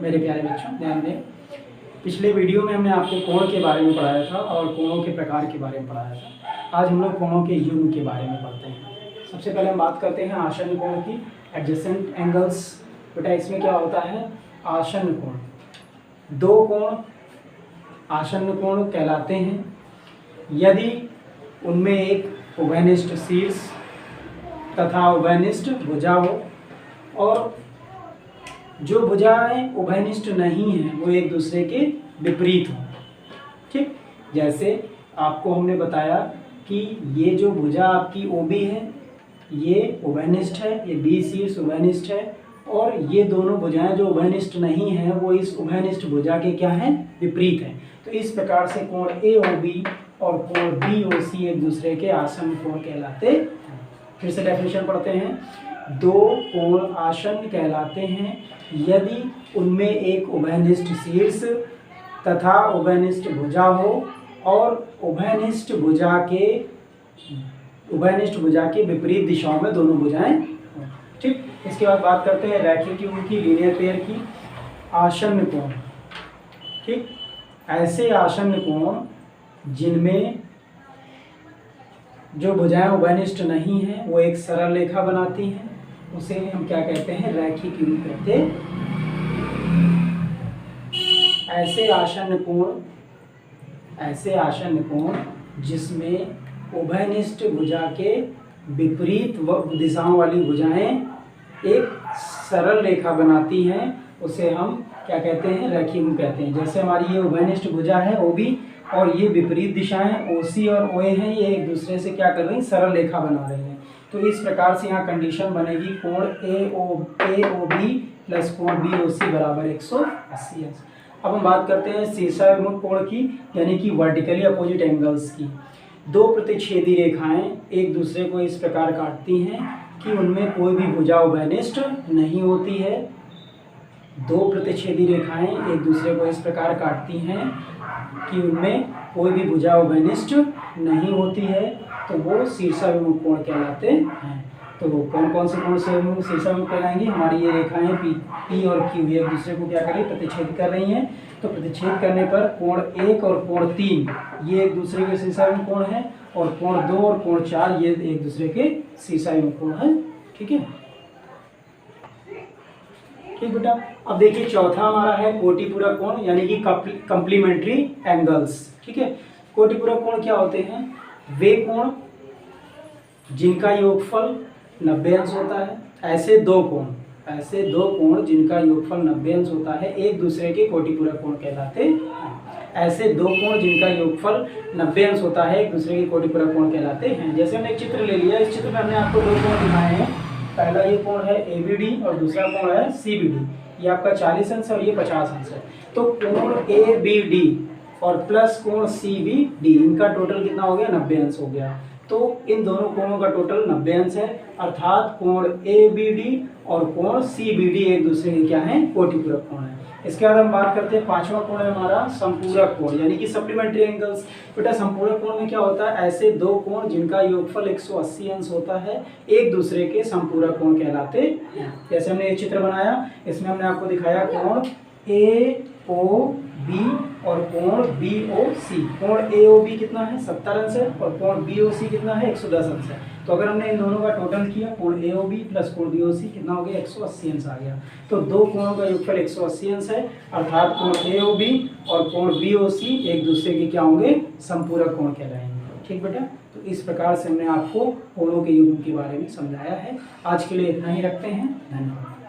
मेरे प्यारे बच्चों ध्यान दें, पिछले वीडियो में हमने आपको कोण के बारे में पढ़ाया था और कोणों के प्रकार के बारे में पढ़ाया था। आज हम लोग कोणों के युग्म के बारे में पढ़ते हैं। सबसे पहले हम बात करते हैं आसन्न कोण की, एडजेसेंट एंगल्स। बेटा इसमें क्या होता है, आसन्न कोण, दो कोण आसन्न कोण कहलाते हैं यदि उनमें एक उभयनिष्ठ शीर्ष तथा उभयनिष्ठ भुजा हो और जो भुजाएं उभयनिष्ठ नहीं हैं वो एक दूसरे के विपरीत हों। ठीक, जैसे आपको हमने बताया कि ये जो भुजा आपकी OB है ये उभयनिष्ठ है, ये B शीर्ष उभयनिष्ठ है और ये दोनों भुजाएं जो उभयनिष्ठ नहीं हैं वो इस उभयनिष्ठ भुजा के क्या हैं, विपरीत हैं। तो इस प्रकार से कोण AOB और कोण BOC एक दूसरे के आसन्न कोण कहलाते हैं। फिर से डेफिनेशन पढ़ते हैं, दो कोण आसन्न कहलाते हैं यदि उनमें एक उभयनिष्ठ शीर्ष तथा उभयनिष्ठ भुजा हो और उभयनिष्ठ भुजा के विपरीत दिशाओं में दोनों भुजाएं हों। ठीक, इसके बाद बात करते हैं रैखिक युग्म की, लीनियर पेयर की। आसन्न कोण, ठीक, ऐसे आसन्न कोण जिनमें जो भुजाएं उभयनिष्ठ नहीं हैं वो एक सरल रेखा बनाती हैं, उसे हम क्या कहते हैं, रैखिक युग्म कहते हैं। ऐसे आसन्न कोण जिसमें उभयनिष्ठ भुजा के विपरीत दिशाओं वाली भुजाएं एक सरल रेखा बनाती हैं उसे हम क्या कहते हैं, रैखिक युग्म कहते हैं। जैसे हमारी ये उभयनिष्ठ भुजा है OB और ये विपरीत दिशाएं OC और OA हैं, ये एक दूसरे से क्या कर रही हैं, सरल रेखा बना रही हैं। तो इस प्रकार से यहाँ कंडीशन बनेगी, कोण AOB प्लस कोण BOC बराबर 180 अंश। अब हम बात करते हैं शीर्षाभिमुख कोण की, यानी कि वर्टिकली अपोजिट एंगल्स की। दो प्रतिच्छेदी रेखाएं एक दूसरे को इस प्रकार काटती हैं कि उनमें कोई भी भुजा उभयनिष्ठ नहीं होती है। दो प्रतिच्छेदी रेखाएं एक दूसरे को इस प्रकार काटती हैं कि उनमें कोई भी भुजा उभयनिष्ठ नहीं होती है, तो वो शीर्षाभिमुख कोण कहलाते हैं। तो कौन कौन से कोण से शीर्षाभिमुख कहलाएंगे, हमारी ये रेखाएं P और Q एक दूसरे को क्या कर रही है, प्रतिच्छेद कर रही हैं। तो प्रतिच्छेद करने पर कोण 1 और कोण 3 ये एक दूसरे के शीर्षाभिमुख कोण है और कोण 2 और कोण 4 ये एक दूसरे के शीर्षाभिमुख कोण है। ठीक है, ठीक बेटा। अब देखिए चौथा हमारा है कोटिपूरक कोण, यानी कि कंप्लीमेंट्री एंगल्स। ठीक है, कोटिपूरक कोण क्या होते हैं, वे कोण जिनका योगफल 90 अंश होता है। ऐसे दो कोण जिनका योगफल 90 अंश होता है एक दूसरे के कोटिपूरक कोण कहलाते हैं। ऐसे दो कोण जिनका योगफल 90 अंश होता है एक दूसरे के कोटिपूरक कोण कहलाते हैं। जैसे हमने एक चित्र ले लिया, इस चित्र में हमने आपको दो कोण दिखाए हैं। पहला ये कोण है ABD और दूसरा कोण है CBD। ये आपका 40 अंश और ये 50 अंश है। तो कोण ABD और प्लस कोण CBD इनका टोटल कितना हो गया, 90 अंश हो गया। तो इन दोनों कोणों का टोटल 90 अंश है, अर्थात कोण ABD और कोण CBD एक दूसरे के क्या हैं, कोटिपूरक कोण है। इसके बाद हम बात करते हैं पांचवा कोण है हमारा संपूरक कोण, यानी कि सप्लीमेंट्री एंगल्स। बेटा संपूरक कोण में क्या होता है, ऐसे दो कोण जिनका योगफल 180 अंश होता है एक दूसरे के संपूरक कोण कहलाते हैं। जैसे हमने ये चित्र बनाया, इसमें हमने आपको दिखाया कोण AOB और कोण BOC। कोण AOB कितना है, 70 अंश है और कोण BOC कितना है, 110 अंश है। तो अगर हमने इन दोनों का टोटल किया, कोण AOB प्लस कोण BOC कितना हो गया, 180 अंश आ गया। तो दो कोणों का योगफल 180 अंश है, अर्थात कोण AOB और कोण BOC एक दूसरे के क्या होंगे, संपूरक कोण कहलाएंगे। ठीक बेटा, तो इस प्रकार से हमने आपको कोणों के युग्म के बारे में समझाया है। आज के लिए इतना ही रखते हैं, धन्यवाद।